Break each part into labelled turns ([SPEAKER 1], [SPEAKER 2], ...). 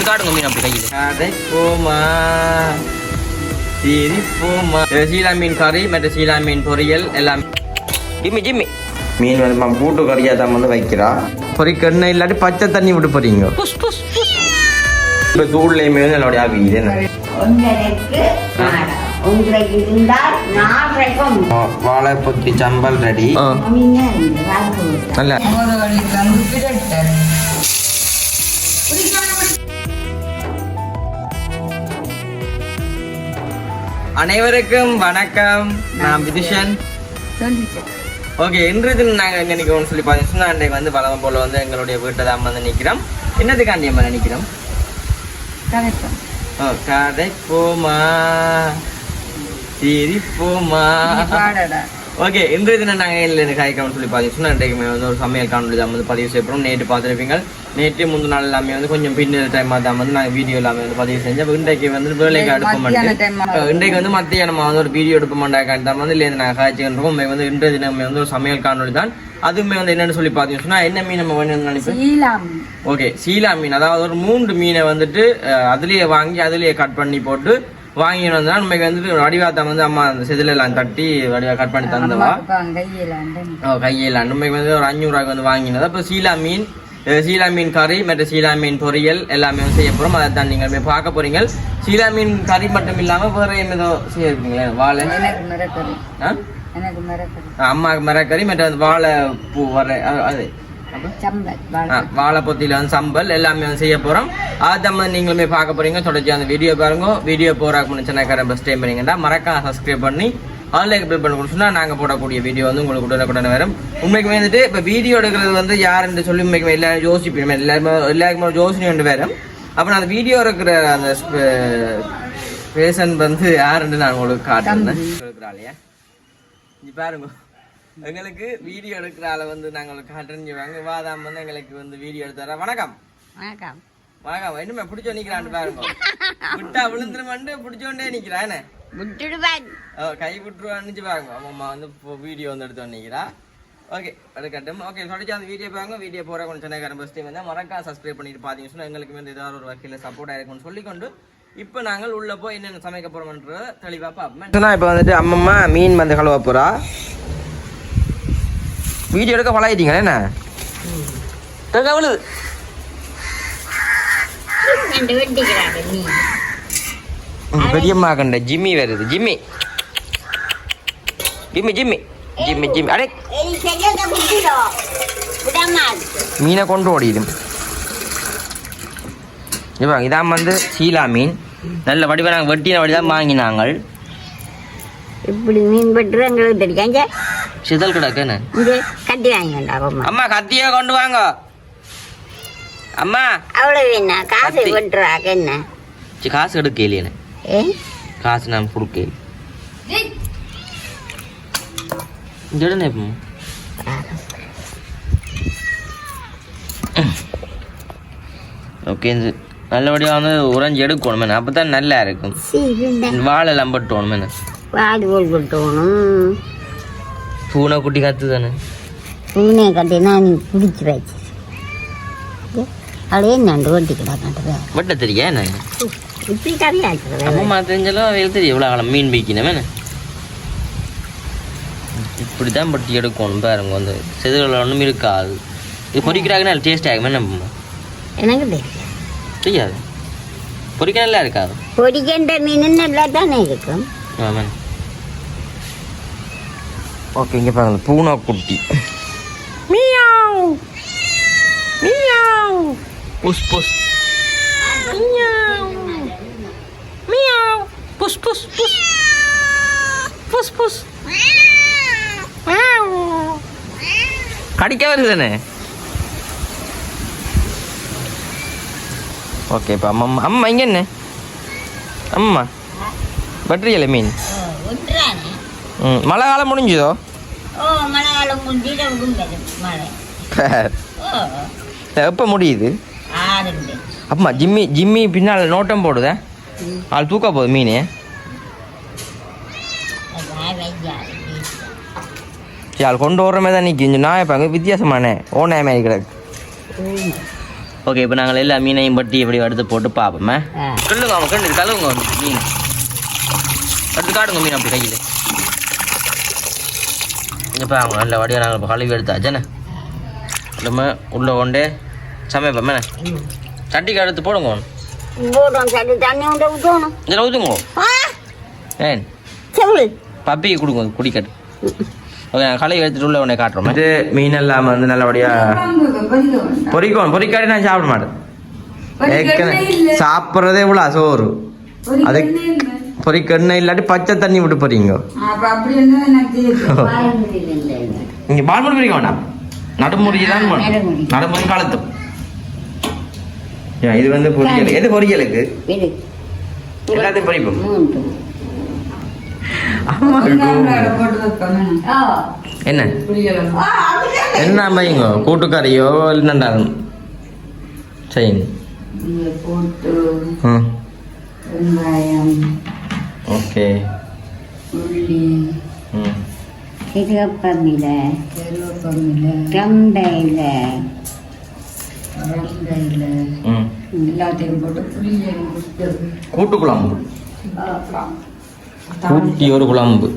[SPEAKER 1] அப்படி காட்டுங்க மீன் அப்படி கையில்.
[SPEAKER 2] கதைப்போமா சிரிப்போமா. சீலா மீன் கறி மற்ற சீலா மீன் பொரியல் எல்லாம்.
[SPEAKER 1] ஜிம்மி ஜிம்மி
[SPEAKER 2] மீன் வந்து கூட்டு கறியாக தான் வந்து வைக்கிறா. பொறிக்க எண்ணெய் இல்லாட்டி பச்சை தண்ணி விட்டு போறீங்க. இப்போ தூள்லையுமே வந்து என்னுடைய ஆவிக்குது என்ன வாழை பொத்தி சம்பல் ரெடி. நல்ல அனைவருக்கும் வணக்கம். நான் விதுஷன். ஓகே, இன்று நாங்கள் எங்கே நிற்கிறோம்னு சொல்லி பார்த்தீங்கன்னா அன்றைக்கு வந்து வளம் போல் வந்து எங்களுடைய வீட்டை தான் வந்து நிற்கிறோம். என்னதுக்காண்டி நம்ம நிற்கிறோம்? கதைப்போமா சிரிப்போமா. ஓகே, இன்றைய தினம் நாங்கள் இல்லை காய்க்கணும்னு சொல்லி பார்த்தீங்கன்னா இன்றைக்குமே வந்து ஒரு சமையல் காணொலி தான் வந்து பதிவு செய்யப்போம். நேற்று பார்த்துருப்பீங்க. நேற்று முந்தின நாள் எல்லாமே வந்து கொஞ்சம் பின்னர் டைமாக தான் வந்து நாங்கள் வீடியோ எல்லாமே வந்து பதிவு செஞ்சோம். இன்றைக்கு வந்து வேலைக்கு எடுப்ப மாட்டேன். இன்றைக்கு வந்து மத்தியானம் வந்து ஒரு வீடியோ எடுப்ப மாட்டேன் தான் வந்து இல்லை நாங்கள் காய்ச்சிக்கிறோம். வந்து இன்றைய தினமே வந்து ஒரு சமையல் காணொலி தான். அதுவுமே வந்து என்னென்னு சொல்லி பார்த்தீங்கன்னா என்ன மீன் நம்ம வேணும்னு நினைப்போம். ஓகே, சீலா மீன். அதாவது ஒரு 3 மீனை வந்துட்டு அதுலேயே வாங்கி அதுலேயே கட் பண்ணி போட்டு வாங்கிட்டு வந்தா நமக்கு வந்துட்டு வடிவாத்தா வந்து அம்மா அந்த செதில எல்லாம் தட்டி வடிவா கட் பண்ணி தந்தவா கையில நமக்கு வந்து ஒரு 500 ரூபாய்க்கு வந்து வாங்கினது. அப்போ சீலா மீன் கறி மற்ற சீலா மீன் பொரியல் எல்லாமே வந்து செய்ய போறோம். அதை தான் நீங்கள் பார்க்க போறீங்க. சீலா மீன் கறி மட்டும் இல்லாம வேற ஏதோ செய்ய இருக்கீங்களே வாழை அம்மாவுக்கு மரக்கறி மற்ற வாழை பூ வர அது வாழை பொத்தியில வந்து சம்பல் எல்லாமே வந்து செய்ய போறோம். அதான் நீங்களுமே பார்க்க போறீங்க. தொடர்ச்சி அந்த வீடியோ பாருங்க. வீடியோ போறாக்கு முன்னாடி பஸ் டைம் பண்ணீங்கன்னா மறக்காம சப்ஸ்கிரைப் பண்ணி ஆன்லைன் பில் பண்ண சொன்னா நாங்கள் போடக்கூடிய வீடியோ வந்து உங்களுக்கு உடனே வரும். உண்மைக்குமே வந்துட்டு இப்போ வீடியோ எடுக்கிறது வந்து யாருன்னு சொல்லி உண்மைக்குமே எல்லாரும் யோசிப்பீங்க. எல்லாருக்குமே யோசனை ஒன்று வரும். அப்போ நான் அந்த வீடியோ இருக்கிற அந்த பேஷன் வந்து யாருன்னு நான் உங்களுக்கு காட்டுறேன். இருக்கிறாளையா பாருங்க, எங்களுக்கு வீடியோ எடுக்கிற ஆளை வந்து நாங்கள் காட்டுறேன்னு வாதாம் வந்து எங்களுக்கு வந்து வீடியோ எடுத்துறேன். வணக்கம் வணக்கம் வணக்கம். இன்னுமே பிடிச்சோ நிக்கிறான்னு பாருங்க. விட்டா விழுந்துருமான்னு பிடிச்சோண்டே நிக்கிறான். கை விட்டுருவான்னு பாருங்க. அம்மா வந்து வீடியோ வந்து எடுத்து நிக்கிறா. ஓகே, எடுக்கட்டும். ஓகே, தொடர்ச்சி அந்த வீடியோ பாருங்க. வீடியோ போற கொஞ்சம் சென்னைக்காரன் பஸ் டைம் வந்து மறக்காம சப்ஸ்கிரைப் பண்ணிட்டு பாத்தீங்கன்னு சொன்னா எங்களுக்கு வந்து ஏதாவது ஒரு வகையில் சப்போர்ட் ஆயிருக்கும்னு சொல்லிக்கொண்டு இப்போ நாங்கள் உள்ள போய் என்னென்ன சமைக்க போறோம்ன்றத தெளிவா பார்ப்போம். இப்போ வந்துட்டு அம்மம்மா மீன் வந்து கழுவ போறா. வீடியோ எடுக்க பழகிட்டீங்க என்ன? பெரியம்மா கண்ட ஜிம்மி வருது. Jimmy Jimmy Jimmy Jimmy Jimmy அடே மீனை கொண்டு ஓடிடும். இதான் வந்து சீலா மீன். நல்ல வடிவ நாங்கள் வெட்டின வடிதான் வாங்கினாங்க.
[SPEAKER 3] இப்படி மீன் வெட்டுற எங்களுக்கு தெரியாங்க.
[SPEAKER 2] சிதல் கிடக்குன்னு
[SPEAKER 3] கத்தி வாங்க.
[SPEAKER 2] அம்மா கத்தியே கொண்டு வாங்க. அம்மா
[SPEAKER 3] அவ்வளவு என்ன காசு வெட்டுறாங்க என்ன?
[SPEAKER 2] காசு எடுக்கலையே. காசு நான் கொடுக்க ஓகே. நல்லபடியாக வந்து உறைஞ்சி எடுக்கணும். அப்பதான் நல்லா இருக்கும். வாழை எல்லாம் பட்டோணும்.
[SPEAKER 3] வாடி போல் பட்டோணும்.
[SPEAKER 2] பூனை குட்டி கத்து தானே.
[SPEAKER 3] பூனை கட்டி நான் பிடிச்சி வச்சு அப்படியே நண்டு ஓட்டிக்கிட்டா
[SPEAKER 2] வெட்ட தெரியா என்ன?
[SPEAKER 3] இப்படி கறியாச்சு
[SPEAKER 2] அம்மா தெரிஞ்சாலும் அவங்களுக்கு தெரியும் எவ்வளோ காலம் மீன் பிடிக்கணும். இப்படி தான் பட்டி எடுக்கணும் பாருங்க. வந்து செதுல ஒன்றும் இருக்காது. இது பொறிக்கிறாங்கன்னா டேஸ்ட் ஆகுமே. நம்ம
[SPEAKER 3] எனக்கு தெரியும்
[SPEAKER 2] தெரியாது. பொறிக்க நல்லா இருக்காது.
[SPEAKER 3] பொறிக்கின்ற மீன் நல்லா தானே இருக்கும்.
[SPEAKER 2] ஆமாம். ஓகே, இங்கே பாருங்க பூனை குட்டி. மியாவ் மியாவ் புஸ் புஸ் மியாவ் மியாவ் புஸ் புஸ் புஸ் புஸ் புஸ் கடிக்க வருது தானே. ஓகே, இப்போ அம்மா இங்கே என்ன அம்மா வெட்டுறியல மீன். மழை காலம் முடிஞ்சதோ? எப்போ முடியுது? அப்பமா ஜிம்மி பின்னால் நோட்டம் போடுதே. ஆள் தூக்க போகுது மீன். ஆள் கொண்டு வர மாதிரி தான் நிற்கும். நான் இப்போ அங்கே வித்தியாசமானே ஓனாய மாதிரி கிடக்கு. ஓகே இப்போ நாங்கள் எல்லா மீனையும் பட்டி எப்படி எடுத்து போட்டு பார்ப்போமே.
[SPEAKER 3] ஆ.
[SPEAKER 2] சொல்லுங்க அவங்க கண்டு கழுவுங்க மீன் எடுத்து காட்டுங்க மீன் அப்படி கையில். இப்போ அவங்க நல்ல வடியாக நாங்கள் இப்போ கழுவி எடுத்தாச்சேண்ணே. நம்ம உள்ளே கொண்டே சமைப்போமே. சட்டிக்கு எடுத்து போடுங்க.
[SPEAKER 3] போடுறோம் சட்டி தண்ணி உண்டை விட்டோணும்.
[SPEAKER 2] இதில் ஊற்றுங்க. ஏன்
[SPEAKER 3] சொல்லு
[SPEAKER 2] பப்பிக்கு கொடுங்க குடிக்கட்டு. ஓகே நாங்கள் கழுவி எடுத்துட்டு உள்ள உடனே காட்டுறோம். இது மீன் எல்லாம் வந்து நல்லபடியாக பொரிக்கணும். பொரிக்காடி நான் சாப்பிட மாட்டேன். சாப்பிட்றதே இவ்வளோ சோறு. அது பொரிக்கண்ணு இல்லாட்டி பச்சை தண்ணி விட்டு போறீங்க. நீங்க பால்முடி பிரிக்க வேண்டாம். நடுமுறைக்கு தான் நடுமுறை காலத்து. இது வந்து பொரியல். எது பொரியலுக்கு எல்லாத்தையும் பொரிப்போம். என்ன என்ன பையங்க கூட்டுக்கறியோ இல்லைன்னா செய்யுங்க. ஓகே
[SPEAKER 3] கருவேப்பமில கண்டையில
[SPEAKER 4] எல்லாத்தையும் போட்டு
[SPEAKER 2] கூட்டு குழம்பு கூட்டி ஒரு குழம்பு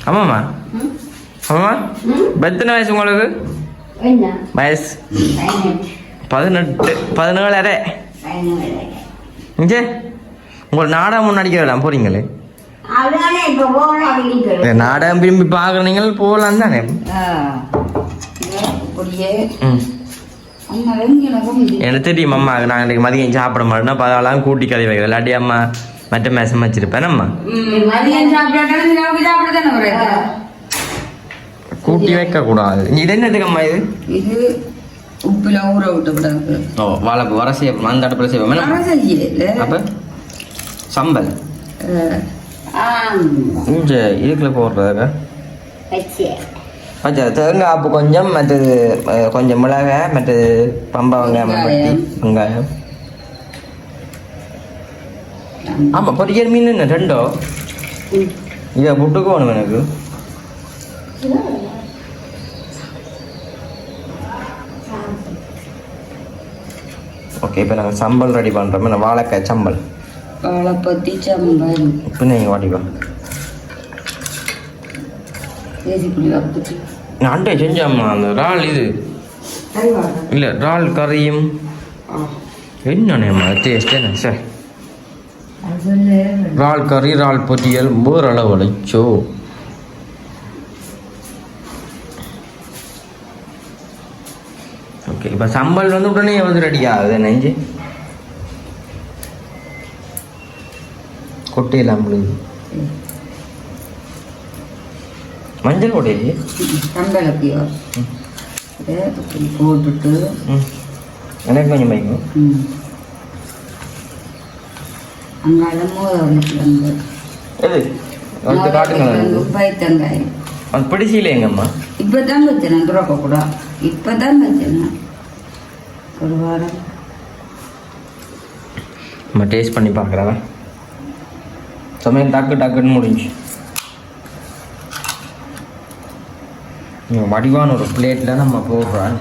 [SPEAKER 2] ஆமாம்மா ஆமாம்மா எத்தனை வயசு உங்களுக்கு? வயசு 18 17. இங்கே உங்கள் நாடகம் முன்னாடிக்கலாம் போறீங்களே. நாடகம் விரும்பி பார்க்குறீங்க போகலாம் தானே. எனக்கு தெரியும் அம்மா நாங்கள் இன்றைக்கி மதியம் சாப்பிட மாட்டோம்னா பரவாயில்லாம் கூட்டி கறி வைக்கிறோம். இல்லாட்டி அம்மா மற்ற மேசம் வச்சிருப்பேன். அம்மா கூட்டி வைக்க கூடாது. இது என்னதுக்கு அம்மா?
[SPEAKER 4] இது உப்புல ஊற விட்டு
[SPEAKER 2] ஓ வாழைப்பு வர செய்ய அந்த அடுப்பில் செய்வோம். அப்போ சம்பல் இங்கே இதுக்குள்ள போடுறதுக்கா பச்சை தேங்காய் ஆப்பு கொஞ்சம், மற்றது கொஞ்சம் மிளகாய், மற்றது பம்பா வெங்காயம் பட்டி வெங்காயம். ஆமாம் பொரியல் மீன் என்ன 2 இதை புட்டுக்கு வேணும் எனக்கு. ஓகே இப்போ நாங்கள் சம்பல் ரெடி பண்ணுறோம். நான் வாழைக்காய் சம்பல்
[SPEAKER 4] வாழைப்பத்தி சம்பல்
[SPEAKER 2] இப்போ நீங்கள் வாட்டிப்பா நான் அண்டை செஞ்சாம்மா. அந்த இறால் இது இல்லை இறால் கறியும் என்னண்ணேம்மா டேஸ்ட் என்ன சார்? இறால் கறி இறால் பொரியல் வேறு அளவு அழைச்சோ. ஓகே இப்போ சம்பல் வந்து உடனே வந்து ரெடி ஆகுது. நெஞ்சு கொட்டையெல்லாம் முழுது மஞ்சள் கொட்டையே
[SPEAKER 4] சம்பளப்பியோ போட்டுட்டு
[SPEAKER 2] எனக்கு கொஞ்சம் பயக்கும். எது காட்டுங்க
[SPEAKER 4] பைத்தங்காயம்
[SPEAKER 2] அது பிடிச்சில எங்கம்மா?
[SPEAKER 4] இப்பதான் வச்சேன் துறக்க கூட இப்பதான் வச்சேன் ஒரு வாரம்.
[SPEAKER 2] நம்ம டேஸ்ட் பண்ணி பார்க்குறவா சமையல் டக்குன்னு முடிஞ்சு. வடிவான ஒரு பிளேட்டில் நம்ம போடுறோம்.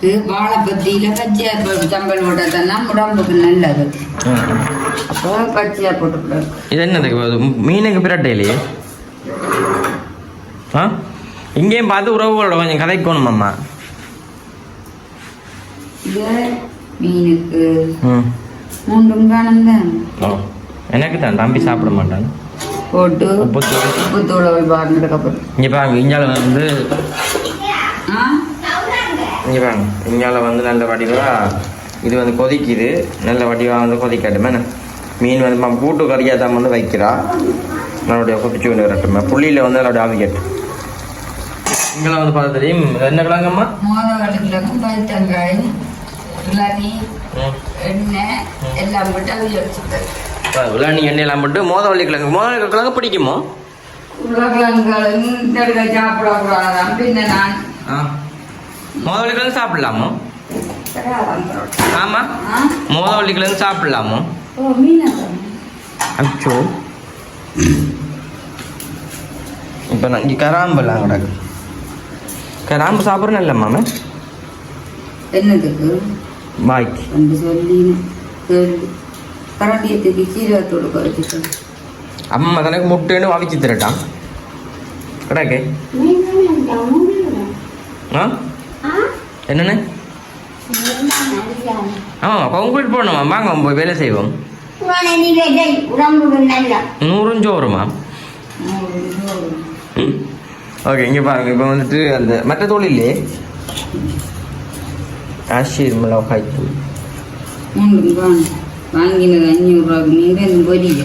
[SPEAKER 4] இது வாழைப்பத்தியில் பச்சையாக போட்டு சம்பல் போட்டால் தானே உடம்புக்கு நல்லது. அப்போ பச்சையாக போட்டுக்கூடாது.
[SPEAKER 2] இது என்னதுக்கு மீனுக்கு பிரட்டையிலையே? ஆ இங்கேயும் பார்த்து உறவுகளோட கொஞ்சம் கதைக்கணும் அம்மா.
[SPEAKER 4] இது மீனுக்கு 3 காணும் தான்.
[SPEAKER 2] ஓ எனக்கு தான் தம்பி சாப்பிட மாட்டான்.
[SPEAKER 4] போட்டு உப்புத்தூளை போய் பாருனதுக்கப்புறம்
[SPEAKER 2] இங்கே பாருங்க இஞ்சால வந்து இங்கே பாருங்க இஞ்சால வந்து நல்ல வடிவாக இது வந்து கொதிக்குது. நல்ல வடிவாக வந்து கொதிக்கட்டுமே. மீன் வந்து கூட்டு கறியாக தான் வந்து வைக்கிறா. நம்மளுடைய கொதிச்சு கொண்டு வரட்டுமே. புள்ளியில் வந்து அதோட ஆவிக்கட்டு இங்கெல்லாம் வந்து பார்த்து தெரியும். என்ன கிழங்கம்மா?
[SPEAKER 4] மோதவட்டுக்கிழங்கு பைத்தங்காய் இளநீ எண்ணெய் எல்லாம் போட்டு அவிய வச்சுட்டேன்.
[SPEAKER 2] இளநீ எண்ணெயெல்லாம் போட்டு மோதவள்ளி கிழங்கு பிடிக்குமோ?
[SPEAKER 4] உருளைக்கிழங்கு சாப்பிடக்கூடாதான். பின்ன நான்
[SPEAKER 2] மோதவள்ளி கிழங்கு சாப்பிடலாமோ? ஆமா மோதவள்ளி கிழங்கு சாப்பிடலாமோ?
[SPEAKER 4] மீன்
[SPEAKER 2] அச்சோ இப்போ நான் இங்கே கராம்பெல்லாம் கிடக்கு. கராம்பு சாப்பிட்றேன் இல்லை மாமே
[SPEAKER 4] என்னதுக்கு
[SPEAKER 2] பாய்க்கு
[SPEAKER 4] என்று சொல்லி கரண்டியத்துக்கு சீரகத்தோடு குறைச்சிட்டு
[SPEAKER 2] அம்மா தனக்கு முட்டைன்னு அவிச்சு திரட்டான் கிடக்கு. என்னண்ணே? ஆமாம் கான்கிரீட் போடணுமா? வாங்க போய் வேலை செய்வோம். 100 வருமா? ஓகே இங்கே பாருங்க. இப்போ வந்துட்டு அந்த மற்ற தோல் இல்லையே ஆஷீர் மிளகாய் தூள்
[SPEAKER 4] வாங்கினது 500 மீன் பொரிய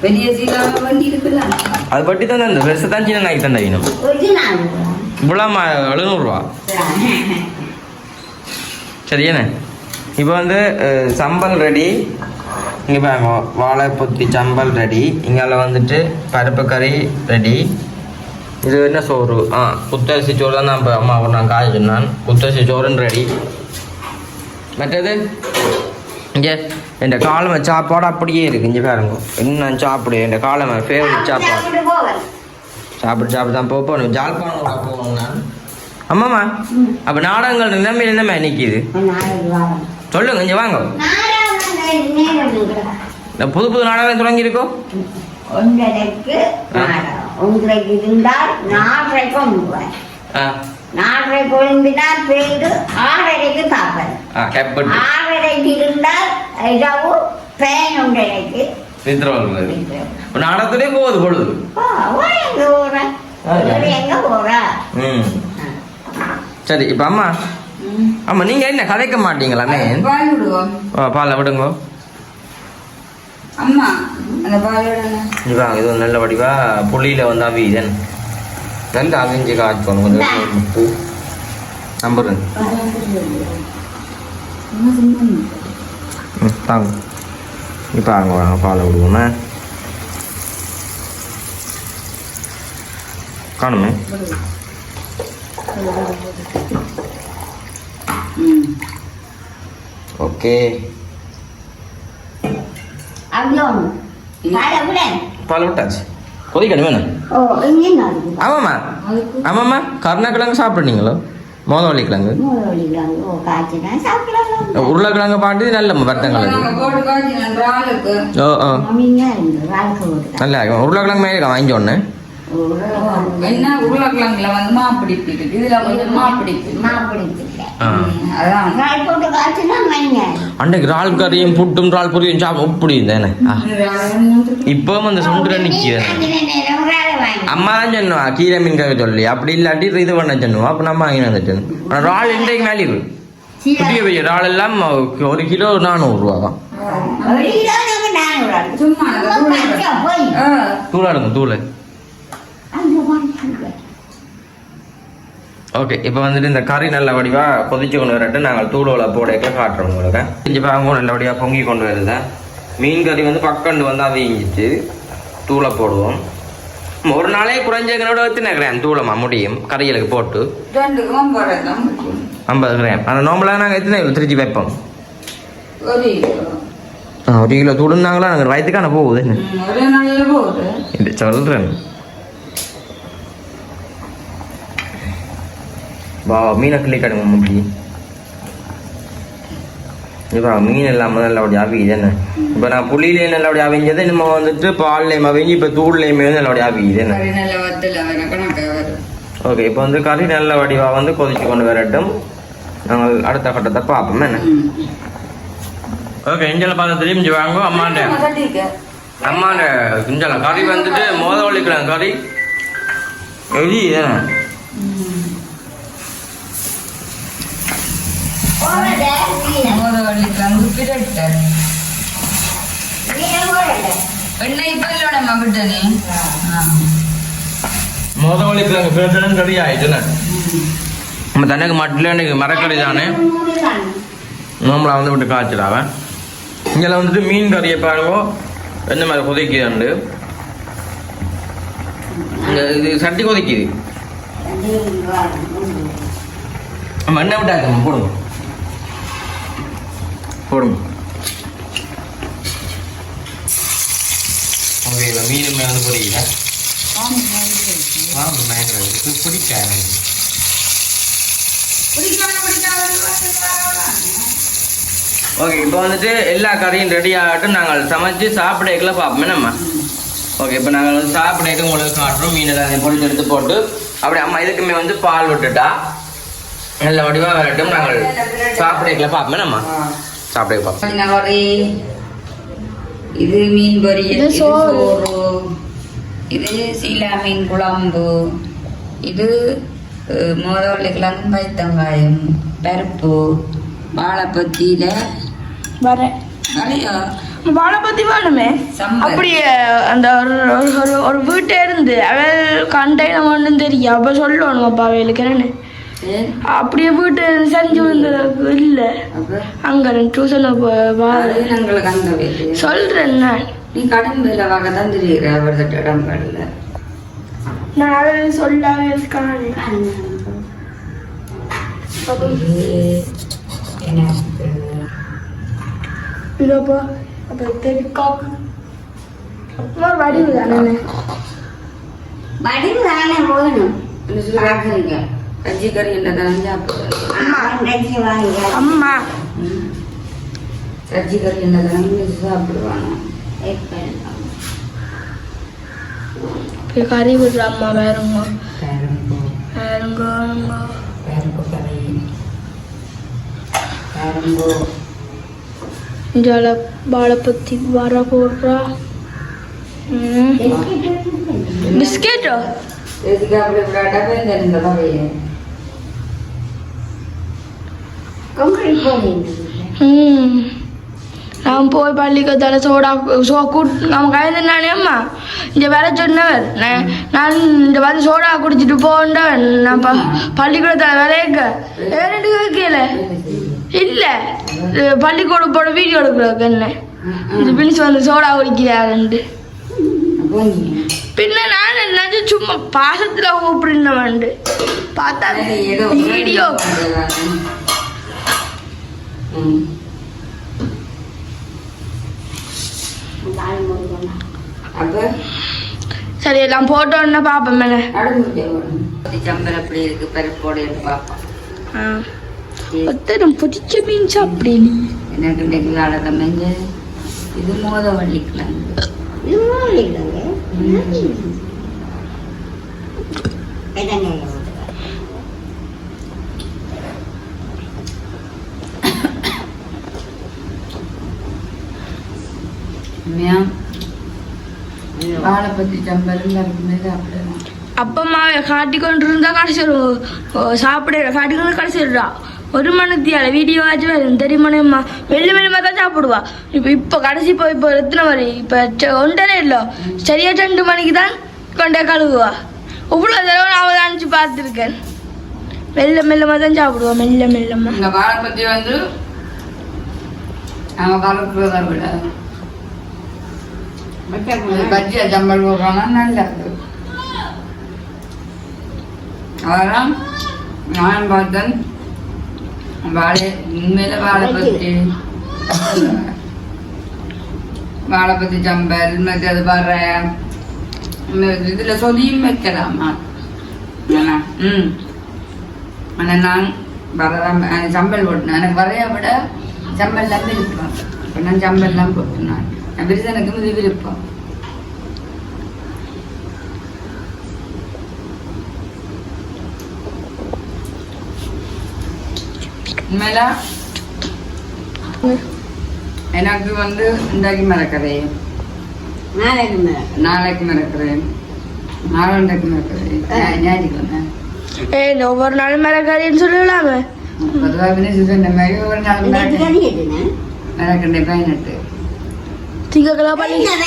[SPEAKER 4] பெரிய சீலாக வண்டி இருக்கலாம்.
[SPEAKER 2] அது பட்டி தான் அந்த பெருசை தான் சின்ன நாய்க்கு தான் வேணும். இவ்வளோமா 700 சரியாண்ணே? இப்போ வந்து சம்பல் ரெடி. இங்கே பாருங்க வாழை பொத்தி சம்பல் ரெடி. இங்கால வந்துட்டு பருப்பு கறி ரெடி. இது என்ன சோறு? குத்தரிசி சோறு தான் நான் இப்போ அம்மா நான் காய சொன்னான். குத்தரிசி சோறுன்னு ரெடி. மற்றது இங்கே என் காலமை சாப்பாடு அப்படியே இருக்குது. இங்கே பாருங்க இன்னும் சாப்பிடு. என் காலமை ஃபேவரட் சாப்பாடு. சாப்பிட்டு தான் போகணும். ஜாழ்ப்பாணம் போகணும் நான். ஆமாம்மா அப்போ நாடகங்கள் நிலைமையில் என்னம்மா நிற்கிது சொல்லுங்க. கொஞ்சம் வாங்க. புது புது நாடகம் தொடங்கியிருக்கோ?
[SPEAKER 3] 1:30 இருந்தால் 4:30 4:30 ஒழுங்கினால் பேரு 6:30 சாப்பாடு. 6:30 இருந்தால் இரவு 11:30
[SPEAKER 2] நாடகத்திலே போகுது பொழுது.
[SPEAKER 3] எங்க போறா?
[SPEAKER 2] சரி இப்ப அம்மா ஆமா நீங்க என்ன கதைக்க மாட்டீங்களாமே? பாலை விடுங்க
[SPEAKER 4] அம்மா. அந்த பாலோட
[SPEAKER 2] இது நல்ல வடிவா புளியில வந்து அவிதன் நல்ல அவிஞ்சு காய்ச்சணும். கொஞ்சம் உப்பு நம்புறேன் தாங்க. இப்போ அங்கே வாங்க பாலை விடுவோமே. காணுமே ஓகே பால் விட்டாச்சு. கொதிக்கணும் வேணும். ஆமாம்மா ஆமாம்மா கருணக்கிழங்கு சாப்பிட்றீங்களோ? மோதவள்ளி கிழங்கு உருளைக்கிழங்கு பாட்டு நல்ல வருத்தங்கிழங்கு. நல்லா உருளைக்கிழங்கு மேலே வாங்கி ஒன்று
[SPEAKER 4] என்ன உருளைக்கிழங்குல வந்து மாப்பிடிப்பிட்டு இதுல வந்து மாப்பிடிப்பிட்டு
[SPEAKER 2] அன்றைக்கு இறால் கறியும் புட்டும் இறால் பொரியும் சாப்பிட இப்படி தானே. இப்போ அந்த சுண்டுல நிற்கிது. அம்மா தான் சொன்னுவா கீரை மீன் கறி சொல்லி. அப்படி இல்லாட்டி இது பண்ண சொன்னுவா. அப்போ நம்ம வாங்கி வந்துட்டு இறால் இன்றைக்கு மேலே புதிய பெரிய இறால் எல்லாம் 1 கிலோ 400 ரூபா தான். தூளாடுங்க தூளை. ஓகே இப்போ வந்துட்டு இந்த கறி நல்ல வடிவாக கொதிச்சு கொண்டு வரட்டு நாங்கள் தூளோவில் போடைக்க காட்டுறோம் உங்களுக்கு. இஞ்சி பாருங்க நல்ல வடிவாக பொங்கி கொண்டு வருது. மீன் கறி வந்து பக்கண்டு வந்து அவிஞ்சிச்சு தூளை போடுவோம். ஒரு நாளே குறைஞ்ச வச்சு நினைக்கிறேன் தூளமா முடியும் கறிகளுக்கு போட்டு 50 கிராம். அந்த நோம்பலாக நாங்கள் எத்தனை திருச்சி வைப்போம்? 1 கிலோ தூளுனாங்களா நாங்கள் வயிற்றுக்கான போகுது. இது சொல்கிறேன். வா மீனை கிள்ளி கடுங்க முடி. இப்போ மீன் இல்லாமல் நல்லபடியாக அவியுது என்ன. இப்போ நான் புளியிலே நல்லபடியாக அவிஞ்சது. நம்ம வந்துட்டு பால்லையும் அவிஞ்சு இப்போ தூள்லையுமே நல்லபடியாக அவியுது என்ன. ஓகே இப்போ வந்து கறி நல்ல வடிவாக வந்து கொதிச்சு கொண்டு வரட்டும். நாங்கள் அடுத்த கட்டத்தை பார்ப்போம் என்ன. ஓகே இஞ்சல பார்த்து திரும்பி வாங்க. அம்மாண்ட இஞ்சல கறி வந்துட்டு மோதவள்ளிக்கலாம் கறி எழுதி தானே. மோதவள்ளி கிழங்கு பிரச்சனை கறி ஆயிட்டுண்ணே. நம்ம தனக்கு மட்டும் மரக்கறி தானே நம்மளை வந்து விட்டு காய்ச்சிடாவேன். இங்கே வந்துட்டு மீன் கறியை பாருங்கோ என்ன மாதிரி கொதிக்குது. இது சட்டி கொதிக்குது. நம்ம எண்ணெய் விட்டாச்சு போடுங்க போடுங்க. ஓகே இப்போ மீனுமே வந்து பொரிக்கிறேன்.
[SPEAKER 1] பாம்பு மயக்கிறது பிடிக்காது.
[SPEAKER 2] ஓகே, இப்போ வந்துட்டு எல்லா கறியும் ரெடி ஆகட்டும். நாங்கள் சமைச்சு சாப்பிடல பார்ப்போமே நம்ம. ஓகே, இப்போ நாங்கள் வந்து சாப்பிடக்கு உங்களுக்கு காட்டுறோம். மீன் எல்லாம் பொறிச்சு எடுத்து போட்டு அப்படி அம்மா இதுக்குமே வந்து பால் விட்டுட்டா நல்ல வடிவாக வரட்டும். நாங்கள் சாப்பிடல பார்ப்போமே நம்ம. சாப்பிட பார்ப்போம்.
[SPEAKER 4] இது மீன் பொரியல், இது சோறு, இது சீலா மீன் குழம்பு, இது மோதவள்ளி கிழங்கு பைத்தங்காயம், பருப்பு, வாழைப்பத்தியில
[SPEAKER 5] வர
[SPEAKER 4] வரையா
[SPEAKER 5] வாழைப்பத்தி வேணுமே. அப்படியே அந்த ஒரு வீட்டை இருந்து அவள் கண்டையில ஒன்றும் தெரியும். அப்ப சொல்லணும் அப்பா அவளுக்கு என்னன்னு. அப்படியே வீட்டு செஞ்சு வந்தது இல்லை. அங்க டியூஷன் சொல்றேன்.
[SPEAKER 4] நீ கடன் வேலை வாங்க தான் தெரியுற அவர்கிட்ட இடம்பெறல.
[SPEAKER 5] நான் அவள் சொல்லாவே இருக்கான். இதப்பா அப்ப தெரிக்காக்கு வடிவு தானே
[SPEAKER 3] வடிவு தானே போகணும்.
[SPEAKER 4] கஞ்சி கறி என்ன
[SPEAKER 5] அம்மா
[SPEAKER 4] கஞ்சி கறி என்ன சாப்பிடுவாங்க.
[SPEAKER 5] கறி விடுற அம்மா வேறுங்க ஜல வாழைப்பத்தி வர போடுறா. பிஸ்கெட்டோ நான் போய் பள்ளிக்கூடத்தால நம்ம கயந்து நானே அம்மா இந்த வேலை சொன்னவர் நான் இந்த வந்து சோடா குடிச்சிட்டு போன்றேன். நான் பள்ளிக்கூடத்தால வேலைக்க வேறு கேட்கல இல்லை பள்ளிக்கூடம் போட வீடியோ எடுக்கிறதுக்கு என்ன இந்த பினிஸ் வந்து சோடா குடிக்கிறாருன்ட்டு. பின்ன நான் எல்லாச்சும் சும்மா பாசத்துல கூப்பிடுவேன் பார்த்தா வீடியோ. சரி எல்லாம் போட்டோன்னு பாப்பேன் மேல.
[SPEAKER 4] சம்பல் அப்படி இருக்கு பருப்போட பார்ப்போம்.
[SPEAKER 5] ஒத்தரும் பிடிச்ச மீன் சாப்பிடு.
[SPEAKER 4] எனக்கு டெக்லாட தம்பங்க இது மோத வள்ளிக்கலாம். வாழைப்பத்தி சம்பல் சாப்பிடலாம்.
[SPEAKER 5] அப்பம்மாவை காட்டி கொண்டு இருந்தா கடைசி சாப்பிட காட்டி கொண்டு கடைசிடுறா. ஒரு மணித்தியால வீடியோ ஆச்சு வரும் தெரியுமானேம்மா. வெள்ளி தான் சாப்பிடுவா. இப்போ கடைசி போய் இப்போ எத்தனை மணி இப்போ 1:30 இல்லை சரியா 2 மணிக்கு தான் கொண்டே கழுவுவா. இவ்வளோ தடவை நான் அவள் அனுப்பிச்சு பார்த்துருக்கேன். மெல்லமாக தான் சாப்பிடுவா. மெல்லமாக
[SPEAKER 4] இந்த வாழைப்பத்தி வந்து அவன் கலக்குறத விட பஜ்ஜியா சம்பல் போடுறாங்கன்னா நல்லது. அதெல்லாம் நான் பார்த்தேன். உண்மையில வாழைப்பத்தி சம்பல் மற்றது வர்ற இதுல சொதியும் வைக்கலாமா. ஆனா நான் வரதான் சம்பல் போட்டேன். எனக்கு வரைய விட சம்பல் தான் விருப்பம். இப்போ நான் சம்பல்லாம் போட்டேன். நான் விருதனுக்கும் இது விருப்பம். உண்மையில எனக்கு வந்து இன்றைக்கு மறக்கிறேன், நாளைக்கு மறக்கிறேன், நாளைக்கு மறக்கிறேன், ஞாயிற்றுக்கிழமை
[SPEAKER 5] ஒவ்வொரு நாளும் மறக்காதுன்னு சொல்லலாமே.
[SPEAKER 4] பொதுவாக சொன்ன மாதிரி ஒரு நாள் மறக்கிறேன். 18
[SPEAKER 5] திங்கக்கிழமை அப்பா எங்கிட்ட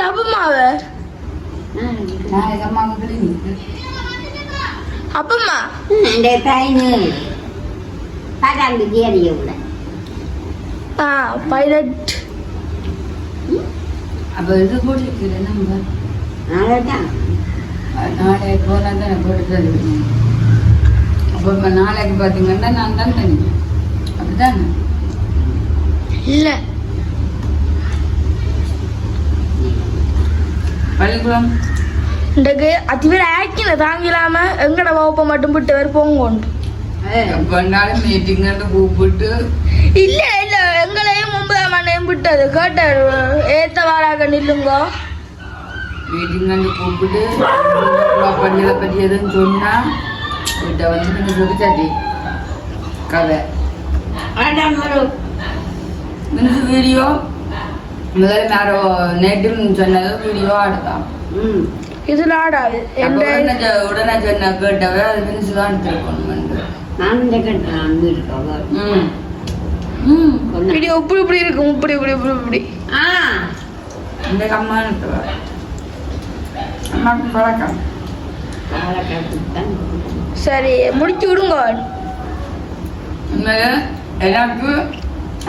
[SPEAKER 5] அப்பம்மாவை அப்பம்மா பைலட்
[SPEAKER 4] அப்போ இது போட்டு நம்ம நாளைக்கு போனால் தானே போட்டு. அப்போ இப்போ நாளைக்கு பார்த்தீங்கன்னா நான் தான் தனி அப்படித்தானே
[SPEAKER 5] இல்லை
[SPEAKER 4] பள்ளிக்கூடம்
[SPEAKER 5] இன்றைக்கு அதிபர் ஆக்கின தாங்கிலாம எங்கட வகுப்பை மட்டும் விட்டு வேறு போங்கோண்டு
[SPEAKER 4] எப்பனாலும் மீட்டிங் கூப்பிட்டு
[SPEAKER 5] இல்ல இல்ல எங்களையும் 9ஆம் மண்ணையும் விட்டது கேட்டார் ஏத்த வாராக நில்லுங்க
[SPEAKER 4] மீட்டிங் கூப்பிட்டு பள்ளியை பற்றி எதுவும் சொன்னா கிட்ட வந்து நீங்க சொல்லிச்சாட்டி கதை மினிசு வீடியோ முதல்ல யாரோ நேற்று சொன்னது வீடியோ ஆடுதான்
[SPEAKER 5] இதுல ஆடாது
[SPEAKER 4] உடனே சொன்ன கேட்டவ அது மினிசு தான் எடுத்துருக்கணும்
[SPEAKER 5] வீடியோ இப்படி இப்படி இருக்கும் இப்படி இப்படி இப்படி இப்படி
[SPEAKER 4] இந்த அம்மான்னு அம்மாவுக்கு பழக்கம்
[SPEAKER 5] சரி முடிச்சு விடுங்க
[SPEAKER 4] உண்மையில எனக்கு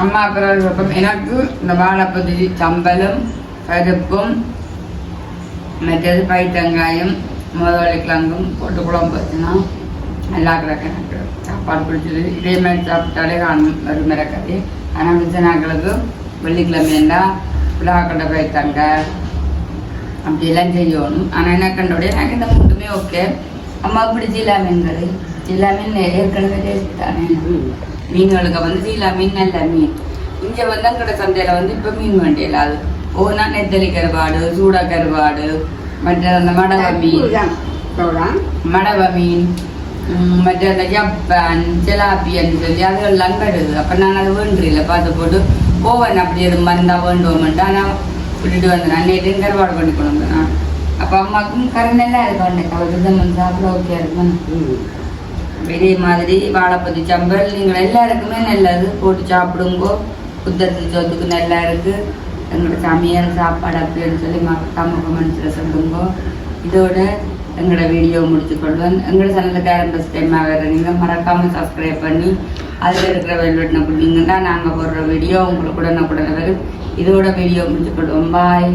[SPEAKER 4] அம்மா அப்புறம் எனக்கு இந்த வாழைப்பதி சம்பலும் பருப்பும் மற்றது பைத்தங்காயம் முதலாளி கிழங்கும் போட்டு குழம்பு வச்சுனா நல்லா கிடக்கு எனக்கு சாப்பாடு பிடிச்சது இதே மாதிரி சாப்பிட்டாலே காணும் ஒரு மிரக்கட்டி ஆனால் மிச்சனாக்களுக்கு வெள்ளிக்கிழமைண்டா புலாக்கடை பைத்தங்காய் அப்படியெல்லாம் செய்யணும் ஆனால் என்ன கண்டோடைய எனக்கு இந்த மூட்டுமே ஓகே அம்மா இப்படி சீலா மீன் கறி சீலா மீன் ஏற்கனவே டேஸ்ட் தானே மீன்களுக்கு வந்து சீலா மீன் நல்ல மீன் இங்கே வந்து அங்கட சந்தையில் வந்து இப்போ மீன் வண்டியில் அது ஒவ்வொன்றா நெத்தலி கருவாடு சூடா கருவாடு மற்ற அந்த மடவ மீன் மற்ற அந்த ஜப்பான் ஜலாப்பின்னு சொல்லி அதுகள்லாம் கடுது அப்போ நான் அது வேண்டியில்லை பார்த்து போட்டு ஓவன் அப்படி எதுவும் வந்தால் வேண்டுவோம்ட்டு ஆனால் விட்டுட்டு வந்தேன் நேற்று கருவாடு பண்ணி கொண்டு வந்தேன் அப்போ அம்மாவுக்கும் கருணெல்லாம் இருக்கும் அவருக்கு சாப்பிட ஓகே இருக்கும் இதே மாதிரி வாழைப்பதி சம்பல் நீங்கள் எல்லாருக்குமே நல்லது போட்டு சாப்பிடுங்கோ புத்தத்து சோத்துக்கு நல்லா இருக்கு எங்களோட சமையல் சாப்பாடு அப்படின்னு சொல்லி மறக்காம கமெண்ட்ஸில் சொல்லுங்கோ இதோட எங்களோட வீடியோ முடிச்சுக்கொள்வேன் எங்களோட சேனலுக்கு யாரும் ஃபஸ்ட் டைமாக வேறு நீங்கள் மறக்காமல் சப்ஸ்கிரைப் பண்ணி அதில் இருக்கிற வெல் பட்டனை கொடுத்தீங்கன்னா நாங்கள் போடுற வீடியோ உங்களுக்கு உடனே வரும் இதோட வீடியோ முடிச்சுக்கொள்வோம் பாய்.